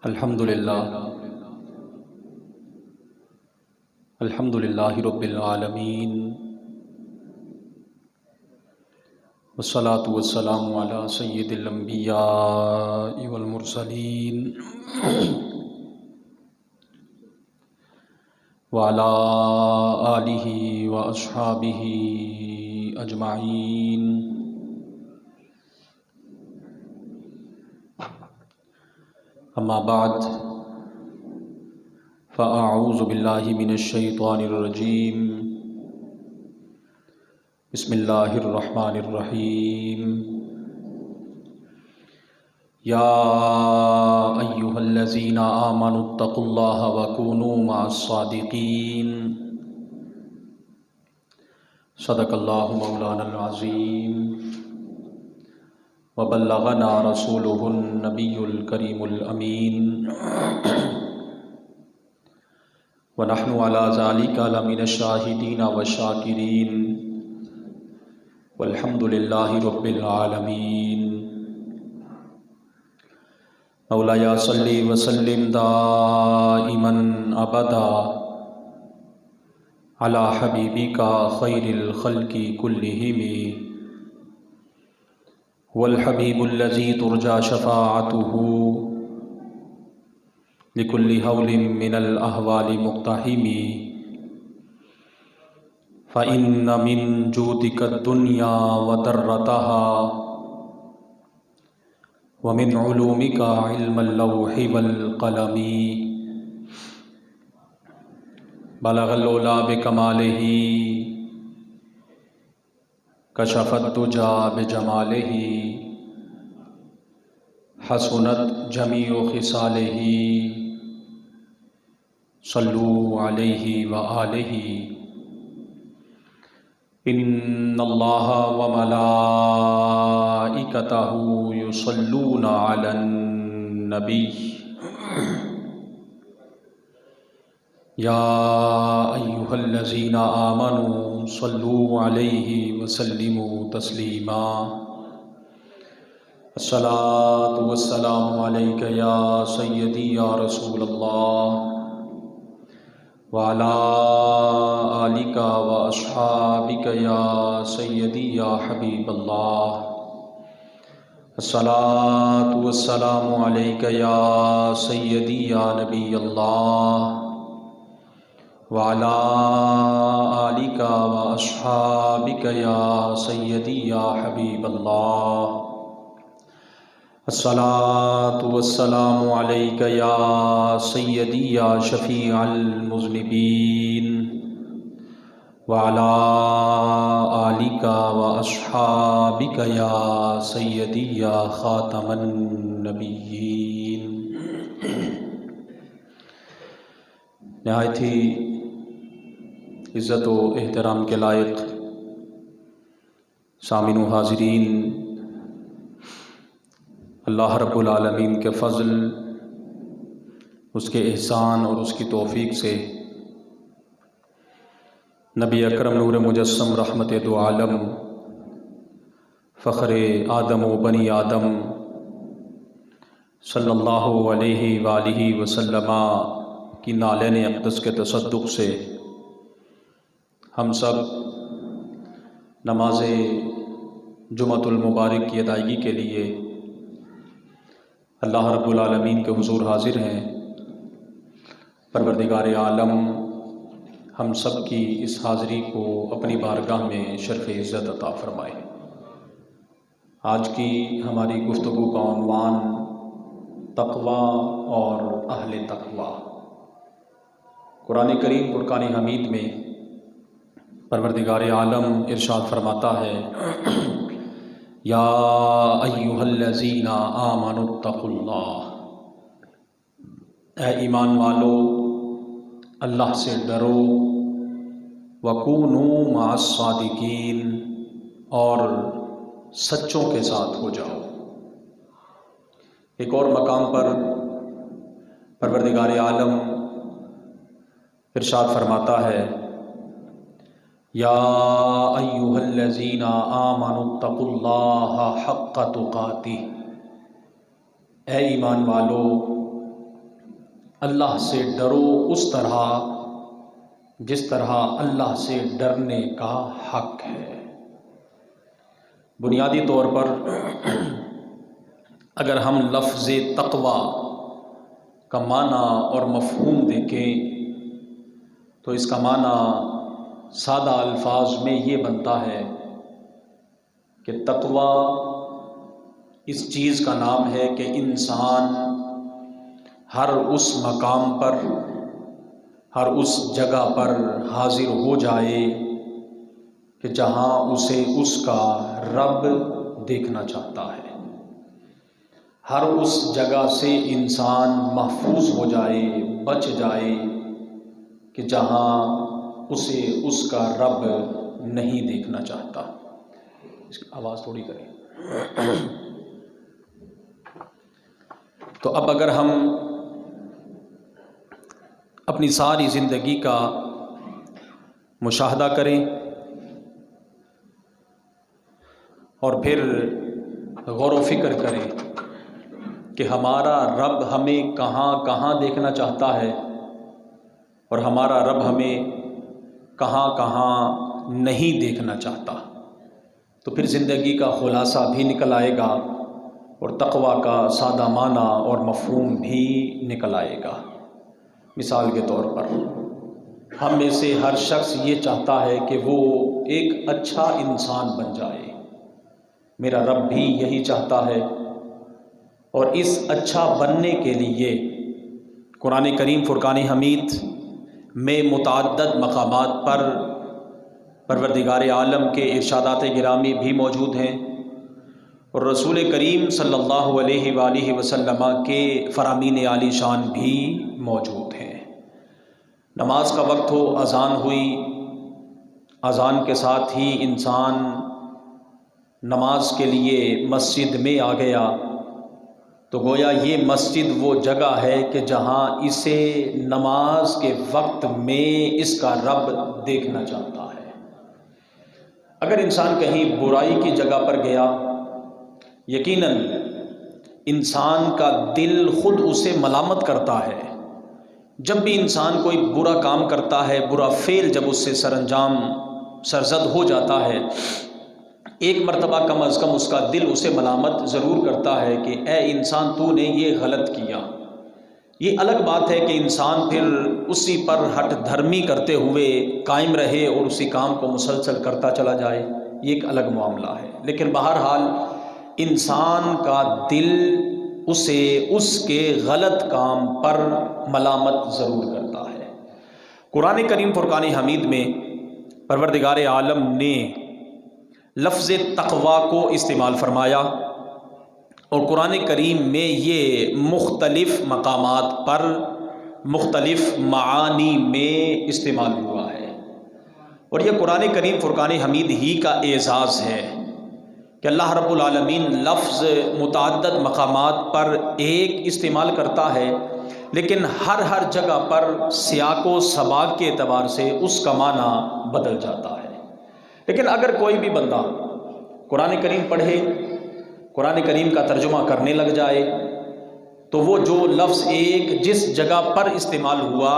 الحمد للہ رب العالمین، والصلاة والسلام علی سید الانبیاء والمرسلین وعلی آلہ واصحابہ اجمعین۔ اما بعد فاعوذ باللہ من الشیطان الرجیم، بسم اللہ الرحمن الرحیم۔ یا ایہا الذین آمنوا اتقوا اللہ وکونوا مع الصادقین۔ صدق اللہ مولانا العظیم وبلغنا رسولہ النبی الکریم الامین، ونحن علی ذلک لمن الشاہدین والشاکرین، والحمد للہ رب العالمین۔ مولایا صلی وسلم دائما ابدا علی حبیبک خیر الخلق کلہم، والحبیب الذی ترجى شفاعته لكل هول من الأهوال مقتحم، فإن من جودك الدنيا وضرتها، ومن علومك علم اللوح والقلم، بلغ العلا بكماله، كشف الدجى بجماله، حسنت جميع خصاله، صلوا علیہ وآلہ۔ ان اللہ وملائکتہ یصلون علی النبی، یا ایہا الذین آمنوا صلوا علیہ وسلموا تسلیما۔ الصلاۃ والسلام علیک یا سیدی یا رسول اللہ، وعلی آلک واصحابک یا سیدی یا حبیب اللہ۔ الصلاۃ والسلام علیک یا سیدی یا نبی اللہ، وعلی آلک واصحابک یا سیدی یا حبیب اللہ۔ الصلاۃ والسلام علیک یا سیدی یا شفیع المذنبین، وعلی آلک واصحابک یا سیدی یا خاتم النبیین۔ نہایت ہی عزت و احترام کے لائق سامعین و حاضرین، اللہ رب العالمین کے فضل، اس کے احسان اور اس کی توفیق سے نبی اکرم نور مجسم رحمت دو عالم، فخر آدم و بنی آدم صلی اللہ علیہ وآلہ وسلم کی نالین اقدس کے تصدق سے ہم سب نماز جمعۃ المبارک کی ادائیگی کے لیے اللہ رب العالمین کے حضور حاضر ہیں۔ پروردگار عالم ہم سب کی اس حاضری کو اپنی بارگاہ میں شرف عزت عطا فرمائے۔ آج کی ہماری گفتگو کا عنوان تقویٰ اور اہل تقویٰ۔ قرآن کریم فرقان حمید میں پروردگار عالم ارشاد فرماتا ہے، یا ایہا الذین آمنوا اتقوا اللہ، اے ایمان والو اللہ سے ڈرو، وکونوا مع الصادقین، اور سچوں کے ساتھ ہو جاؤ۔ ایک اور مقام پر پروردگار عالم ارشاد فرماتا ہے، یا ایہا الذین آمنوا اتقوا اللہ حق تقاتہ، اے ایمان والو اللہ سے ڈرو اس طرح جس طرح اللہ سے ڈرنے کا حق ہے۔ بنیادی طور پر اگر ہم لفظ تقوی کا معنی اور مفہوم دیکھیں تو اس کا معنی سادہ الفاظ میں یہ بنتا ہے کہ تقوی اس چیز کا نام ہے کہ انسان ہر اس مقام پر، ہر اس جگہ پر حاضر ہو جائے کہ جہاں اسے اس کا رب دیکھنا چاہتا ہے، ہر اس جگہ سے انسان محفوظ ہو جائے، بچ جائے کہ جہاں اسے اس کا رب نہیں دیکھنا چاہتا۔ اس کی آواز تھوڑی کریں۔ تو اب اگر ہم اپنی ساری زندگی کا مشاہدہ کریں اور پھر غور و فکر کریں کہ ہمارا رب ہمیں کہاں کہاں دیکھنا چاہتا ہے اور ہمارا رب ہمیں کہاں کہاں نہیں دیکھنا چاہتا، تو پھر زندگی کا خلاصہ بھی نکل آئے گا اور تقوی کا سادہ معنی اور مفہوم بھی نکل آئے گا۔ مثال کے طور پر ہم میں سے ہر شخص یہ چاہتا ہے کہ وہ ایک اچھا انسان بن جائے، میرا رب بھی یہی چاہتا ہے، اور اس اچھا بننے کے لیے قرآن کریم فرقان حمید میں متعدد مقامات پر پروردگار عالم کے ارشادات گرامی بھی موجود ہیں اور رسول کریم صلی اللہ علیہ وآلہ وسلم کے فرامین عالی شان بھی موجود ہیں۔ نماز کا وقت ہو، اذان ہوئی، اذان کے ساتھ ہی انسان نماز کے لیے مسجد میں آ گیا تو گویا یہ مسجد وہ جگہ ہے کہ جہاں اسے نماز کے وقت میں اس کا رب دیکھنا چاہتا ہے۔ اگر انسان کہیں برائی کی جگہ پر گیا، یقیناً انسان کا دل خود اسے ملامت کرتا ہے۔ جب بھی انسان کوئی برا کام کرتا ہے، برا فعل جب اس سے سرزد ہو جاتا ہے، ایک مرتبہ کم از کم اس کا دل اسے ملامت ضرور کرتا ہے کہ اے انسان تو نے یہ غلط کیا۔ یہ الگ بات ہے کہ انسان پھر اسی پر ہٹ دھرمی کرتے ہوئے قائم رہے اور اسی کام کو مسلسل کرتا چلا جائے، یہ ایک الگ معاملہ ہے، لیکن بہرحال انسان کا دل اسے اس کے غلط کام پر ملامت ضرور کرتا ہے۔ قرآن کریم فرقان حمید میں پروردگار عالم نے لفظ تقوی کو استعمال فرمایا اور قرآن کریم میں یہ مختلف مقامات پر مختلف معانی میں استعمال ہوا ہے، اور یہ قرآن کریم فرقان حمید ہی کا اعزاز ہے کہ اللہ رب العالمین لفظ متعدد مقامات پر ایک استعمال کرتا ہے، لیکن ہر جگہ پر سیاق و سباق کے اعتبار سے اس کا معنی بدل جاتا ہے۔ لیکن اگر کوئی بھی بندہ قرآن کریم پڑھے، قرآن کریم کا ترجمہ کرنے لگ جائے، تو وہ جو لفظ ایک جس جگہ پر استعمال ہوا،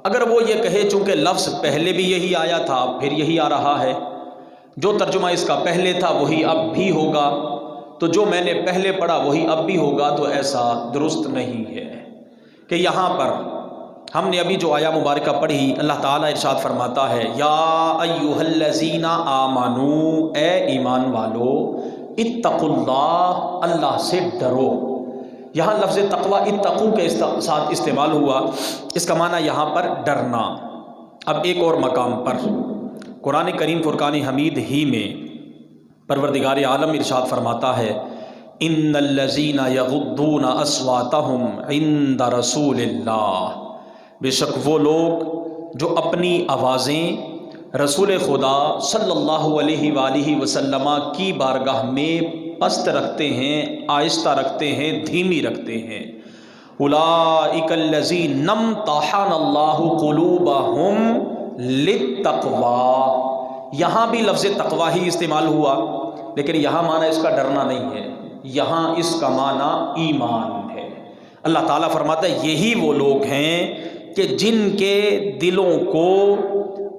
اگر وہ یہ کہے چونکہ لفظ پہلے بھی یہی آیا تھا پھر یہی آ رہا ہے، جو ترجمہ اس کا پہلے تھا وہی اب بھی ہوگا، تو جو میں نے پہلے پڑھا وہی اب بھی ہوگا، تو ایسا درست نہیں ہے۔ کہ یہاں پر ہم نے ابھی جو آیا مبارکہ پڑھی، اللہ تعالیٰ ارشاد فرماتا ہے یا ایھا الذین آمنو، اے ایمان والو، اتقوا اللہ، اللہ سے ڈرو۔ یہاں لفظ تقوی اتقوا کے ساتھ استعمال ہوا، اس کا معنی یہاں پر ڈرنا۔ اب ایک اور مقام پر قرآن کریم فرقان حمید ہی میں پروردگار عالم ارشاد فرماتا ہے ان الذین یغضون اصواتہم عند رسول اللہ، بے شک وہ لوگ جو اپنی آوازیں رسول خدا صلی اللہ علیہ وآلہ وسلم کی بارگاہ میں پست رکھتے ہیں، آہستہ رکھتے ہیں، دھیمی رکھتے ہیں، اولئک الذین امتحن اللہ قلوبہم للتقوی۔ یہاں بھی لفظ تقوی ہی استعمال ہوا، لیکن یہاں معنی اس کا ڈرنا نہیں ہے، یہاں اس کا معنی ایمان ہے۔ اللہ تعالیٰ فرماتا ہے یہی وہ لوگ ہیں کہ جن کے دلوں کو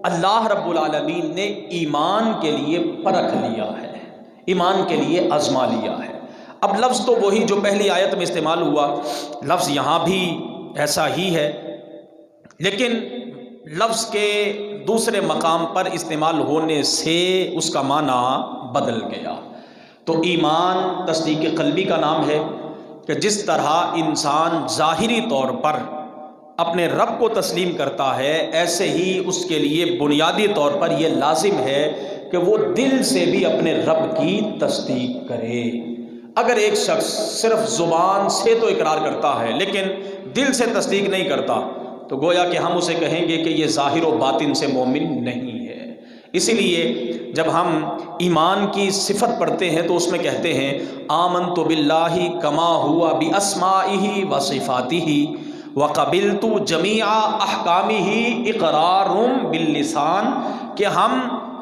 اللہ رب العالمین نے ایمان کے لیے پرکھ لیا ہے، ایمان کے لیے آزما لیا ہے۔ اب لفظ تو وہی جو پہلی آیت میں استعمال ہوا، لفظ یہاں بھی ایسا ہی ہے، لیکن لفظ کے دوسرے مقام پر استعمال ہونے سے اس کا معنی بدل گیا۔ تو ایمان تصدیق قلبی کا نام ہے کہ جس طرح انسان ظاہری طور پر اپنے رب کو تسلیم کرتا ہے، ایسے ہی اس کے لیے بنیادی طور پر یہ لازم ہے کہ وہ دل سے بھی اپنے رب کی تصدیق کرے۔ اگر ایک شخص صرف زبان سے تو اقرار کرتا ہے لیکن دل سے تصدیق نہیں کرتا تو گویا کہ ہم اسے کہیں گے کہ یہ ظاہر و باطن سے مومن نہیں ہے۔ اسی لیے جب ہم ایمان کی صفت پڑھتے ہیں تو اس میں کہتے ہیں آمنت باللہ کما ہوا باسمائہ و صفاتہ وقبلت جمیع احکامہ اقرار باللسان، کہ ہم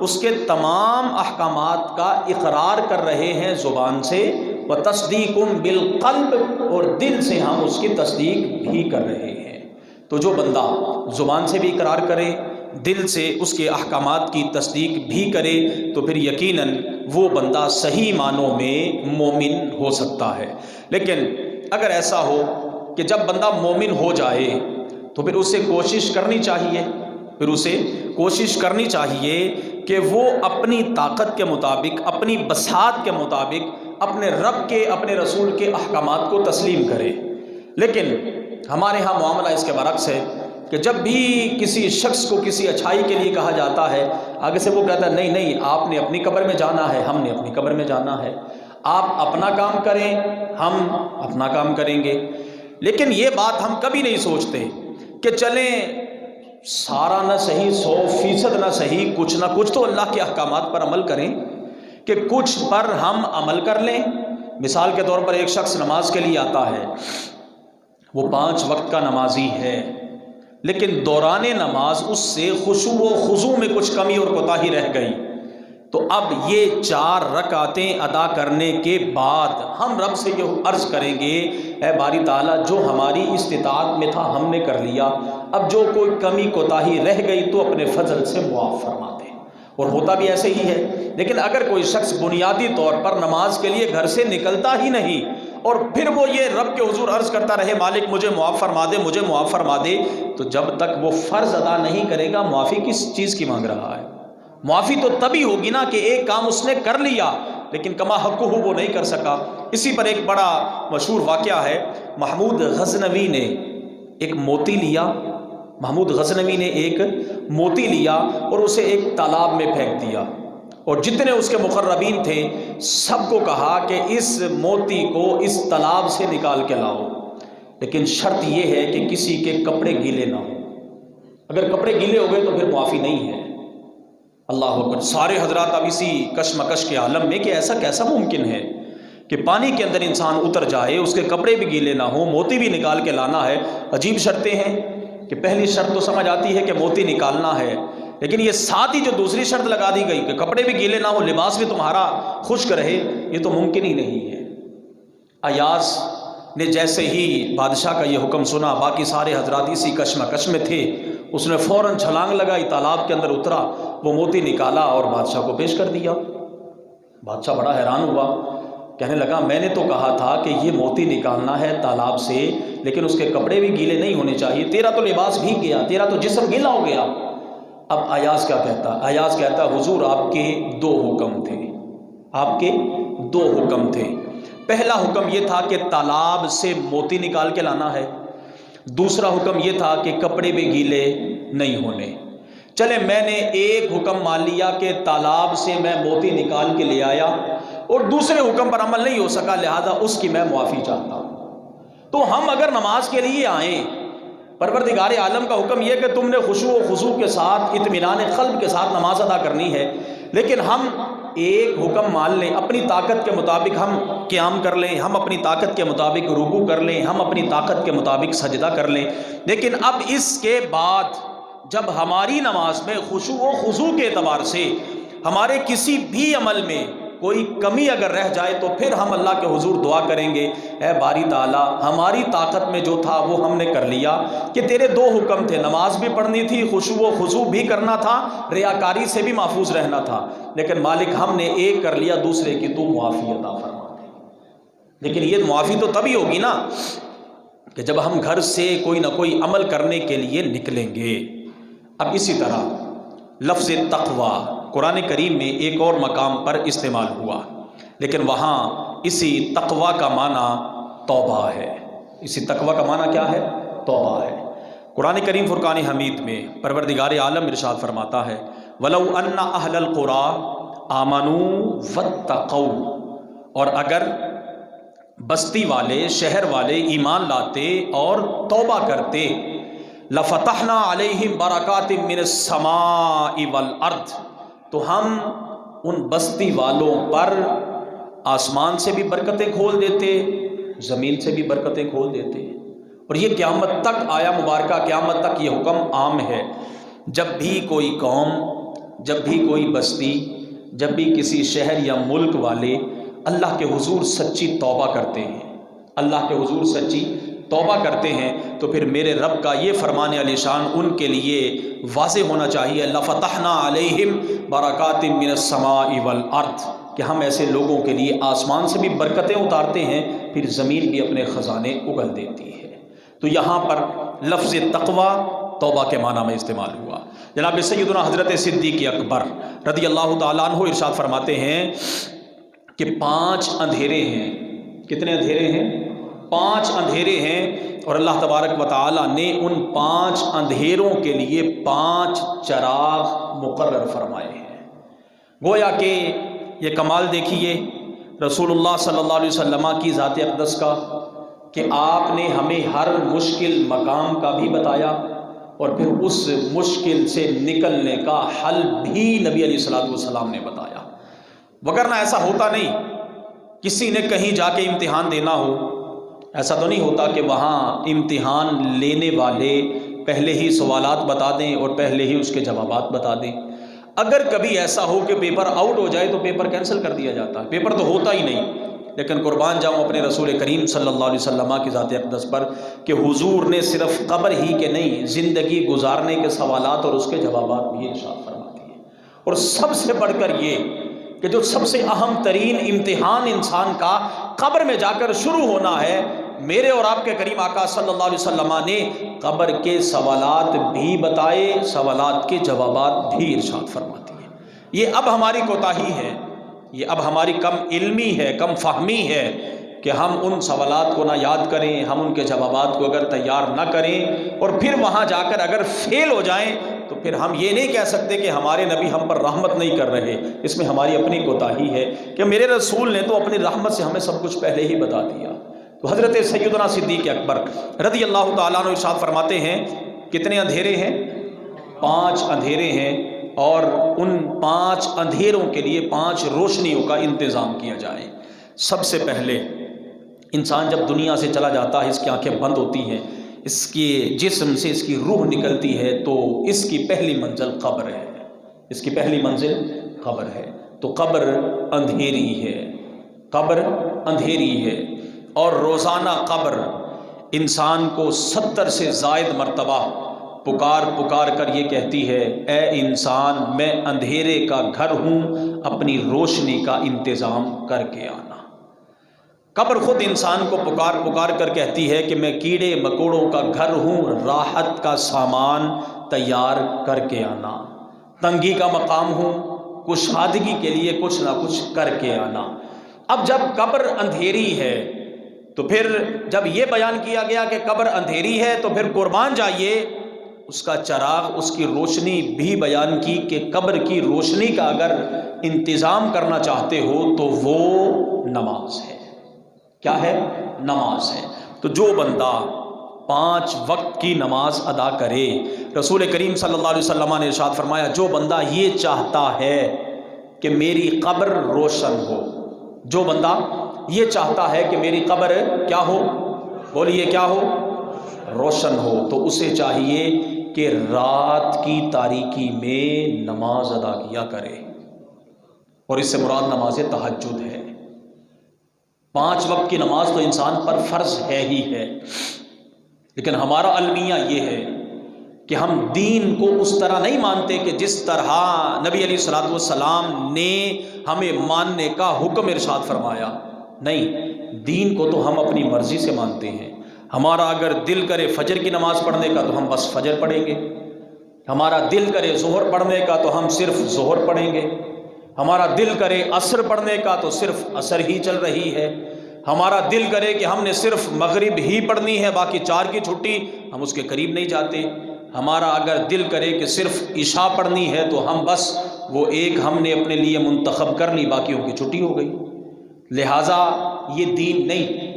اس کے تمام احکامات کا اقرار کر رہے ہیں زبان سے، وتصدیق بالقلب، اور دل سے ہم اس کی تصدیق بھی کر رہے ہیں۔ تو جو بندہ زبان سے بھی اقرار کرے، دل سے اس کے احکامات کی تصدیق بھی کرے، تو پھر یقیناً وہ بندہ صحیح معنوں میں مومن ہو سکتا ہے۔ لیکن اگر ایسا ہو کہ جب بندہ مومن ہو جائے تو پھر اسے کوشش کرنی چاہیے کہ وہ اپنی طاقت کے مطابق، اپنی بساط کے مطابق اپنے رب کے، اپنے رسول کے احکامات کو تسلیم کرے۔ لیکن ہمارے ہاں معاملہ اس کے برعکس ہے کہ جب بھی کسی شخص کو کسی اچھائی کے لیے کہا جاتا ہے، آگے سے وہ کہتا ہے نہیں نہیں، آپ نے اپنی قبر میں جانا ہے، ہم نے اپنی قبر میں جانا ہے، آپ اپنا کام کریں، ہم اپنا کام کریں گے۔ لیکن یہ بات ہم کبھی نہیں سوچتے کہ چلیں سارا نہ صحیح، 100% نہ صحیح، کچھ نہ کچھ تو اللہ کے احکامات پر عمل کریں، کہ کچھ پر ہم عمل کر لیں۔ مثال کے طور پر ایک شخص نماز کے لیے آتا ہے، وہ 5 وقت کا نمازی ہے، لیکن دوران نماز اس سے خشوع و خضوع میں کچھ کمی اور کوتاہی رہ گئی، تو اب یہ 4 رکعتیں ادا کرنے کے بعد ہم رب سے یہ عرض کریں گے اے باری تعالیٰ، جو ہماری استطاعت میں تھا ہم نے کر لیا، اب جو کوئی کمی کوتاہی رہ گئی تو اپنے فضل سے معاف فرما دے۔ اور ہوتا بھی ایسے ہی ہے۔ لیکن اگر کوئی شخص بنیادی طور پر نماز کے لیے گھر سے نکلتا ہی نہیں اور پھر وہ یہ رب کے حضور عرض کرتا رہے مالک مجھے معاف فرما دے، مجھے معاف فرما دے، تو جب تک وہ فرض ادا نہیں کرے گا معافی کس چیز کی مانگ رہا ہے؟ معافی تو تبھی ہوگی نا کہ ایک کام اس نے کر لیا لیکن کما حقہ وہ نہیں کر سکا۔ اسی پر ایک بڑا مشہور واقعہ ہے، محمود غزنوی نے ایک موتی لیا اور اسے ایک تالاب میں پھینک دیا، اور جتنے اس کے مقربین تھے سب کو کہا کہ اس موتی کو اس تالاب سے نکال کے لاؤ، لیکن شرط یہ ہے کہ کسی کے کپڑے گیلے نہ ہوں۔ اگر کپڑے گیلے ہو گئے تو پھر معافی نہیں ہے۔ اللہ اکبر! سارے حضرات اب اسی کشمکش کے عالم میں کہ ایسا کیسا ممکن ہے کہ پانی کے اندر انسان اتر جائے، اس کے کپڑے بھی گیلے نہ ہوں، موتی بھی نکال کے لانا ہے۔ عجیب شرطیں ہیں کہ پہلی شرط تو سمجھ آتی ہے کہ موتی نکالنا ہے، لیکن یہ ساتھ ہی جو دوسری شرط لگا دی گئی کہ کپڑے بھی گیلے نہ ہو، لباس بھی تمہارا خشک رہے، یہ تو ممکن ہی نہیں ہے۔ ایاز نے جیسے ہی بادشاہ کا یہ حکم سنا، باقی سارے حضرات اسی کشمکش میں تھے، اس نے فوراً چھلانگ لگائی، تالاب کے اندر اترا، وہ موتی نکالا اور بادشاہ کو پیش کر دیا۔ بادشاہ بڑا حیران ہوا، کہنے لگا میں نے تو کہا تھا کہ یہ موتی نکالنا ہے تالاب سے، لیکن اس کے کپڑے بھی گیلے نہیں ہونے چاہیے، تیرا تو لباس بھیگ گیا، تیرا تو جسم گیلا ہو گیا۔ اب ایاز کیا کہتا؟ ایاز کہتا حضور آپ کے 2 حکم تھے، آپ کے 2 حکم تھے۔ پہلا حکم یہ تھا کہ تالاب سے موتی نکال کے لانا ہے، دوسرا حکم یہ تھا کہ کپڑے بھی گیلے نہیں ہونے۔ چلے میں نے ایک حکم مان لیا کہ تالاب سے میں موتی نکال کے لے آیا، اور دوسرے حکم پر عمل نہیں ہو سکا، لہذا اس کی میں معافی چاہتا ہوں۔ تو ہم اگر نماز کے لیے آئیں، پروردگار عالم کا حکم یہ کہ تم نے خشوع و خضوع کے ساتھ، اطمینان قلب کے ساتھ نماز ادا کرنی ہے، لیکن ہم ایک حکم مان لیں، اپنی طاقت کے مطابق ہم قیام کر لیں، ہم اپنی طاقت کے مطابق رکوع کر لیں، ہم اپنی طاقت کے مطابق سجدہ کر لیں، لیکن اب اس کے بعد جب ہماری نماز میں خشوع و خضوع کے اعتبار سے ہمارے کسی بھی عمل میں کوئی کمی اگر رہ جائے تو پھر ہم اللہ کے حضور دعا کریں گے، اے باری تعالیٰ ہماری طاقت میں جو تھا وہ ہم نے کر لیا، کہ تیرے دو حکم تھے، نماز بھی پڑھنی تھی، خشوع و خضوع بھی کرنا تھا، ریاکاری سے بھی محفوظ رہنا تھا، لیکن مالک ہم نے ایک کر لیا، دوسرے کی تو معافی عطا فرما دے۔ لیکن یہ معافی تو تبھی ہوگی نا کہ جب ہم گھر سے کوئی نہ کوئی عمل کرنے کے لیے نکلیں گے۔ اب اسی طرح لفظ تقوی قرآن کریم میں ایک اور مقام پر استعمال ہوا، لیکن وہاں اسی تقوی کا معنی توبہ ہے۔ اسی تقوی کا معنی کیا ہے؟ توبہ ہے۔ قرآن کریم فرقان حمید میں پروردگار عالم ارشاد فرماتا ہے، وَلَوْ أَنَّ أَهْلَ الْقُرَىٰ آمَنُوا وَاتَّقَوْا، اور اگر بستی والے، شہر والے ایمان لاتے اور توبہ کرتے، لَفَتَحْنَا عَلَيْهِمْ بَرَكَاتٍ مِّنَ السَّمَاءِ وَالْأَرْضِ، تو ہم ان بستی والوں پر آسمان سے بھی برکتیں کھول دیتے، زمین سے بھی برکتیں کھول دیتے۔ اور یہ قیامت تک آیا مبارکہ، قیامت تک یہ حکم عام ہے۔ جب بھی کوئی قوم، جب بھی کوئی بستی، جب بھی کسی شہر یا ملک والے اللہ کے حضور سچی توبہ کرتے ہیں، اللہ کے حضور سچی توبہ کرتے ہیں، تو پھر میرے رب کا یہ فرمان علی شان ان کے لیے واضح ہونا چاہیے، لَفَتَحْنَا عَلَيْهِمْ بَرَكَاتٍ مِّنَ السَّمَاءِ وَالْأَرْضِ، کہ ہم ایسے لوگوں کے لیے آسمان سے بھی برکتیں اتارتے ہیں، پھر زمین بھی اپنے خزانے اگل دیتی ہے۔ تو یہاں پر لفظ تقوی توبہ کے معنی میں استعمال ہوا۔ جناب سیدنا حضرت صدیق اکبر رضی اللہ تعالیٰ عنہ ارشاد فرماتے ہیں کہ 5 اندھیرے ہیں۔ کتنے اندھیرے ہیں؟ 5 اندھیرے ہیں، اور اللہ تبارک و تعالیٰ نے ان 5 اندھیروں کے لیے 5 چراغ مقرر فرمائے ہیں۔ گویا کہ یہ کمال دیکھیے رسول اللہ صلی اللہ علیہ وسلم کی ذات اقدس کا، کہ آپ نے ہمیں ہر مشکل مقام کا بھی بتایا، اور پھر اس مشکل سے نکلنے کا حل بھی نبی علیہ الصلوۃ والسلام نے بتایا۔ وگرنہ ایسا ہوتا نہیں، کسی نے کہیں جا کے امتحان دینا ہو، ایسا تو نہیں ہوتا کہ وہاں امتحان لینے والے پہلے ہی سوالات بتا دیں اور پہلے ہی اس کے جوابات بتا دیں۔ اگر کبھی ایسا ہو کہ پیپر آؤٹ ہو جائے تو پیپر کینسل کر دیا جاتا ہے، پیپر تو ہوتا ہی نہیں۔ لیکن قربان جاؤں اپنے رسول کریم صلی اللہ علیہ وسلم کی ذات اقدس پر کہ حضور نے صرف قبر ہی کے نہیں، زندگی گزارنے کے سوالات اور اس کے جوابات بھی ارشاد فرما دیے۔ اور سب سے بڑھ کر یہ کہ جو سب سے اہم ترین امتحان انسان کا قبر میں جا کر شروع ہونا ہے، میرے اور آپ کے کریم آقا صلی اللہ علیہ وسلم نے قبر کے سوالات بھی بتائے، سوالات کے جوابات بھی ارشاد فرما دیے۔ یہ اب ہماری کوتاہی ہے، یہ اب ہماری کم علمی ہے، کم فہمی ہے کہ ہم ان سوالات کو نہ یاد کریں، ہم ان کے جوابات کو اگر تیار نہ کریں اور پھر وہاں جا کر اگر فیل ہو جائیں تو پھر ہم یہ نہیں کہہ سکتے کہ ہمارے نبی ہم پر رحمت نہیں کر رہے۔ اس میں ہماری اپنی کوتاہی ہے کہ میرے رسول نے تو اپنی رحمت سے ہمیں سب کچھ پہلے ہی بتا دیا۔ تو حضرت سیدنا صدیق اکبر رضی اللہ تعالیٰ عنہ ارشاد فرماتے ہیں، کتنے اندھیرے ہیں؟ 5 اندھیرے ہیں، اور ان 5 اندھیروں کے لیے 5 روشنیوں کا انتظام کیا جائے۔ سب سے پہلے انسان جب دنیا سے چلا جاتا ہے، اس کی آنکھیں بند ہوتی ہیں، اس کے جسم سے اس کی روح نکلتی ہے، تو اس کی پہلی منزل قبر ہے، اس کی پہلی منزل قبر ہے۔ تو قبر اندھیری ہے، قبر اندھیری ہے، اور روزانہ قبر انسان کو 70 سے زائد مرتبہ پکار پکار کر یہ کہتی ہے، اے انسان میں اندھیرے کا گھر ہوں، اپنی روشنی کا انتظام کر کے آنا۔ قبر خود انسان کو پکار پکار کر کہتی ہے کہ میں کیڑے مکوڑوں کا گھر ہوں، راحت کا سامان تیار کر کے آنا، تنگی کا مقام ہوں، کشادگی کے لیے کچھ نہ کچھ کر کے آنا۔ اب جب قبر اندھیری ہے تو پھر جب یہ بیان کیا گیا کہ قبر اندھیری ہے تو پھر قربان جائیے اس کا چراغ، اس کی روشنی بھی بیان کی کہ قبر کی روشنی کا اگر انتظام کرنا چاہتے ہو تو وہ نماز ہے۔ کیا ہے؟ نماز ہے۔ تو جو بندہ 5 وقت کی نماز ادا کرے، رسول کریم صلی اللہ علیہ وسلم نے ارشاد فرمایا، جو بندہ یہ چاہتا ہے کہ میری قبر روشن ہو، جو بندہ یہ چاہتا ہے کہ میری قبر کیا ہو، بولیے کیا ہو، روشن ہو، تو اسے چاہیے کہ رات کی تاریکی میں نماز ادا کیا کرے۔ اور اس سے مراد نماز تہجد ہے۔ 5 وقت کی نماز تو انسان پر فرض ہے ہی ہے، لیکن ہمارا المیہ یہ ہے کہ ہم دین کو اس طرح نہیں مانتے کہ جس طرح نبی علیہ الصلوۃ والسلام نے ہمیں ماننے کا حکم ارشاد فرمایا۔ نہیں، دین کو تو ہم اپنی مرضی سے مانتے ہیں۔ ہمارا اگر دل کرے فجر کی نماز پڑھنے کا تو ہم بس فجر پڑھیں گے، ہمارا دل کرے ظہر پڑھنے کا تو ہم صرف ظہر پڑھیں گے، ہمارا دل کرے عصر پڑھنے کا تو صرف عصر ہی چل رہی ہے، ہمارا دل کرے کہ ہم نے صرف مغرب ہی پڑھنی ہے، باقی 4 کی چھٹی، ہم اس کے قریب نہیں جاتے۔ ہمارا اگر دل کرے کہ صرف عشاء پڑھنی ہے تو ہم بس وہ ایک ہم نے اپنے لیے منتخب کر لی، باقیوں کی چھٹی ہو گئی۔ لہٰذا یہ دین نہیں،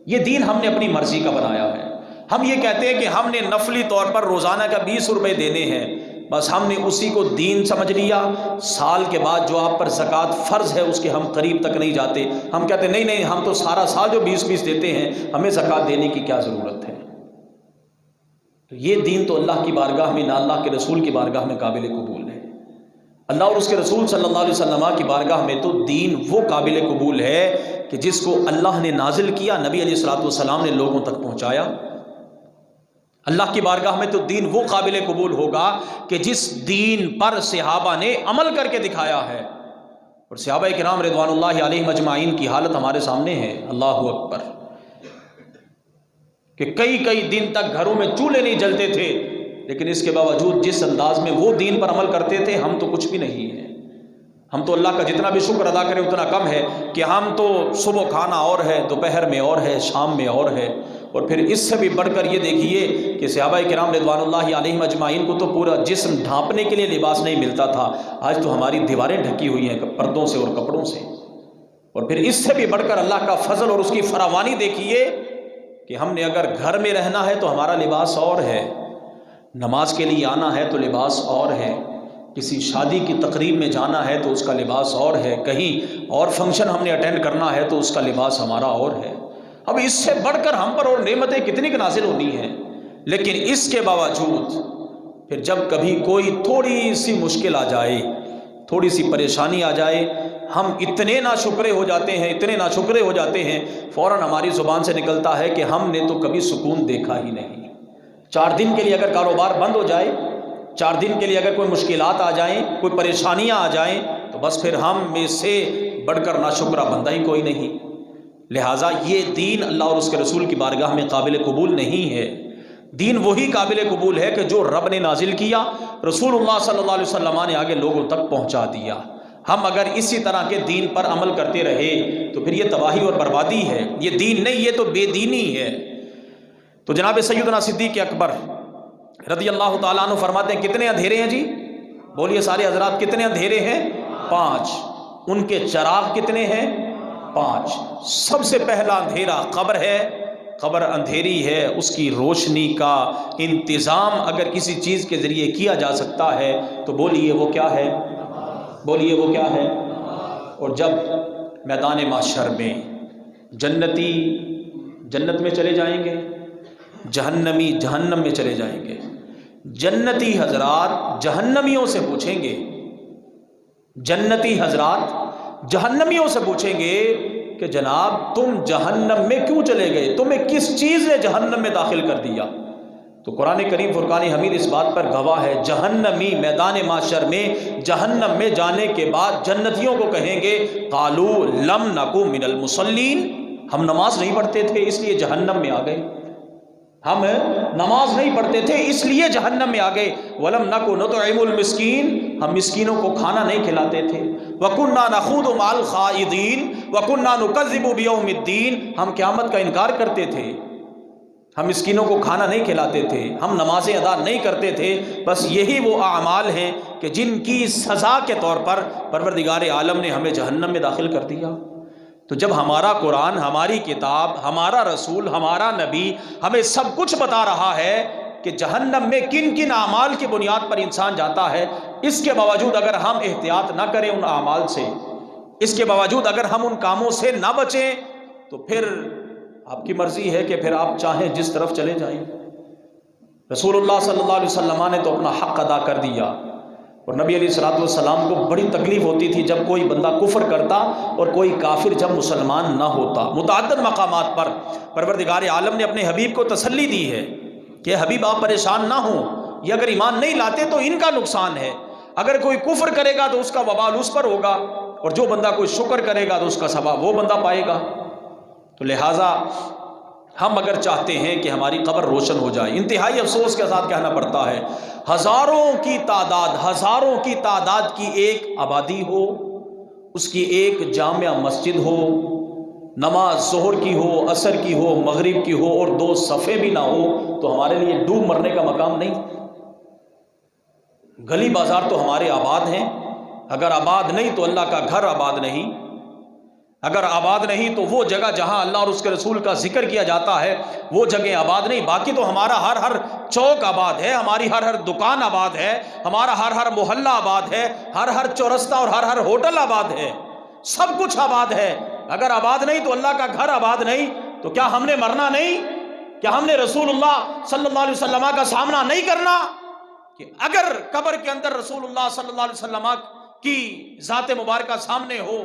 یہ دین ہم نے اپنی مرضی کا بنایا ہے۔ ہم یہ کہتے ہیں کہ ہم نے نفلی طور پر روزانہ کا 20 روپے دینے ہیں، بس ہم نے اسی کو دین سمجھ لیا۔ سال کے بعد جو آپ پر زکوٰۃ فرض ہے اس کے ہم قریب تک نہیں جاتے، ہم کہتے ہیں نہیں ہم تو سارا سال جو 20 دیتے ہیں، ہمیں زکوٰۃ دینے کی کیا ضرورت ہے۔ تو یہ دین تو اللہ کی بارگاہ میں، نہ اللہ کے رسول کی بارگاہ میں قابل قبول ہے۔ اللہ اور اس کے رسول صلی اللہ علیہ وسلم کی بارگاہ میں تو دین وہ قابل قبول ہے کہ جس کو اللہ نے نازل کیا، نبی علیہ الصلوۃ والسلام نے لوگوں تک پہنچایا۔ اللہ کی بارگاہ میں تو دین وہ قابل قبول ہوگا کہ جس دین پر صحابہ نے عمل کر کے دکھایا ہے، اور صحابہ کرام رضوان اللہ علیہم اجمعین کی حالت ہمارے سامنے ہے۔ اللہ اکبر، کہ کئی دن تک گھروں میں چولہے نہیں جلتے تھے، لیکن اس کے باوجود جس انداز میں وہ دین پر عمل کرتے تھے، ہم تو کچھ بھی نہیں ہیں۔ ہم تو اللہ کا جتنا بھی شکر ادا کریں اتنا کم ہے کہ ہم تو صبح کھانا اور ہے، دوپہر میں اور ہے، شام میں اور ہے، اور پھر اس سے بھی بڑھ کر یہ دیکھیے کہ صحابہ کرام رضوان اللہ علیہم اجمعین کو تو پورا جسم ڈھانپنے کے لیے لباس نہیں ملتا تھا۔ آج تو ہماری دیواریں ڈھکی ہوئی ہیں پردوں سے اور کپڑوں سے، اور پھر اس سے بھی بڑھ کر اللہ کا فضل اور اس کی فراوانی دیکھیے کہ ہم نے اگر گھر میں رہنا ہے تو ہمارا لباس اور ہے، نماز کے لیے آنا ہے تو لباس اور ہے، کسی شادی کی تقریب میں جانا ہے تو اس کا لباس اور ہے، کہیں اور فنکشن ہم نے اٹینڈ کرنا ہے تو اس کا لباس ہمارا اور ہے۔ اب اس سے بڑھ کر ہم پر اور نعمتیں کتنی نازل ہونی ہیں، لیکن اس کے باوجود پھر جب کبھی کوئی تھوڑی سی مشکل آ جائے، تھوڑی سی پریشانی آ جائے، ہم اتنے ناشکرے ہو جاتے ہیں، فوراً ہماری زبان سے نکلتا ہے کہ ہم نے تو کبھی سکون دیکھا ہی نہیں۔ 4 دن کے لیے اگر کاروبار بند ہو جائے، 4 دن کے لیے اگر کوئی مشکلات آ جائیں، کوئی پریشانیاں آ جائیں، تو بس پھر ہم میں سے بڑھ کر ناشکرہ بندہ ہی کوئی نہیں۔ لہٰذا یہ دین اللہ اور اس کے رسول کی بارگاہ میں قابل قبول نہیں ہے۔ دین وہی قابل قبول ہے کہ جو رب نے نازل کیا، رسول اللہ صلی اللہ علیہ وسلم نے آگے لوگوں تک پہنچا دیا۔ ہم اگر اسی طرح کے دین پر عمل کرتے رہے تو پھر یہ تباہی اور بربادی ہے، یہ دین نہیں، یہ تو بے دینی ہے۔ تو جناب سیدنا صدیق اکبر رضی اللہ تعالیٰ عنہ فرماتے ہیں کتنے اندھیرے ہیں جی؟ بولیے سارے حضرات، کتنے اندھیرے ہیں؟ 5۔ ان کے چراغ کتنے ہیں؟ 5۔ سب سے پہلا اندھیرا قبر ہے، قبر اندھیری ہے، اس کی روشنی کا انتظام اگر کسی چیز کے ذریعے کیا جا سکتا ہے تو بولیے وہ کیا ہے؟ بولیے وہ کیا ہے؟ اور جب میدان محشر میں جنتی جنت میں چلے جائیں گے، جہنمی جہنم میں چلے جائیں گے، جنتی حضرات جہنمیوں سے پوچھیں گے، جنتی حضرات جہنمیوں سے پوچھیں گے کہ جناب تم جہنم میں کیوں چلے گئے؟ تمہیں کس چیز نے جہنم میں داخل کر دیا؟ تو قرآن کریم فرقان حمید اس بات پر گواہ ہے، جہنمی میدان محشر میں جہنم میں جانے کے بعد جنتیوں کو کہیں گے قالو لم نکو من المصلین، ہم نماز نہیں پڑھتے تھے اس لیے جہنم میں آ گئے، ہم نماز نہیں پڑھتے تھے اس لیے جہنم میں آ گئے، ولم نکو نطعم المسکین، ہم مسکینوں کو کھانا نہیں کھلاتے تھے، وکنا نخوض مع الخائضین وکنا نکذب بیوم الدین، ہم قیامت کا انکار کرتے تھے، ہم مسکینوں کو کھانا نہیں کھلاتے تھے، ہم نمازیں ادا نہیں کرتے تھے۔ بس یہی وہ اعمال ہیں کہ جن کی سزا کے طور پر پروردگار عالم نے ہمیں جہنم میں داخل کر دیا۔ تو جب ہمارا قرآن، ہماری کتاب، ہمارا رسول، ہمارا نبی ہمیں سب کچھ بتا رہا ہے کہ جہنم میں کن کن اعمال کی بنیاد پر انسان جاتا ہے، اس کے باوجود اگر ہم احتیاط نہ کریں ان اعمال سے، اس کے باوجود اگر ہم ان کاموں سے نہ بچیں، تو پھر آپ کی مرضی ہے کہ پھر آپ چاہیں جس طرف چلے جائیں۔ رسول اللہ صلی اللہ علیہ وسلم نے تو اپنا حق ادا کر دیا، اور نبی علیہ الصلوۃ والسلام کو بڑی تکلیف ہوتی تھی جب کوئی بندہ کفر کرتا اور کوئی کافر جب مسلمان نہ ہوتا۔ متعدد مقامات پر پروردگار عالم نے اپنے حبیب کو تسلی دی ہے کہ حبیب آپ پریشان نہ ہوں، یہ اگر ایمان نہیں لاتے تو ان کا نقصان ہے، اگر کوئی کفر کرے گا تو اس کا وبال اس پر ہوگا، اور جو بندہ کوئی شکر کرے گا تو اس کا ثواب وہ بندہ پائے گا۔ تو لہٰذا ہم اگر چاہتے ہیں کہ ہماری قبر روشن ہو جائے، انتہائی افسوس کے ساتھ کہنا پڑتا ہے، ہزاروں کی تعداد کی ایک آبادی ہو، اس کی ایک جامع مسجد ہو، نماز ظہر کی ہو، عصر کی ہو، مغرب کی ہو، اور 2 صفیں بھی نہ ہو، تو ہمارے لیے ڈوب مرنے کا مقام نہیں۔ گلی بازار تو ہمارے آباد ہیں، اگر آباد نہیں تو اللہ کا گھر آباد نہیں، اگر آباد نہیں تو وہ جگہ جہاں اللہ اور اس کے رسول کا ذکر کیا جاتا ہے وہ جگہ آباد نہیں۔ باقی تو ہمارا ہر چوک آباد ہے، ہماری ہر دکان آباد ہے، ہمارا ہر محلہ آباد ہے، ہر چورستہ اور ہر ہوٹل آباد ہے، سب کچھ آباد ہے۔ اگر آباد نہیں تو اللہ کا گھر آباد نہیں، تو کیا ہم نے مرنا نہیں؟ کیا ہم نے رسول اللہ صلی اللہ علیہ وسلم کا سامنا نہیں کرنا؟ کہ اگر قبر کے اندر رسول اللہ صلی اللہ علیہ وسلم کی ذات مبارکہ سامنے ہو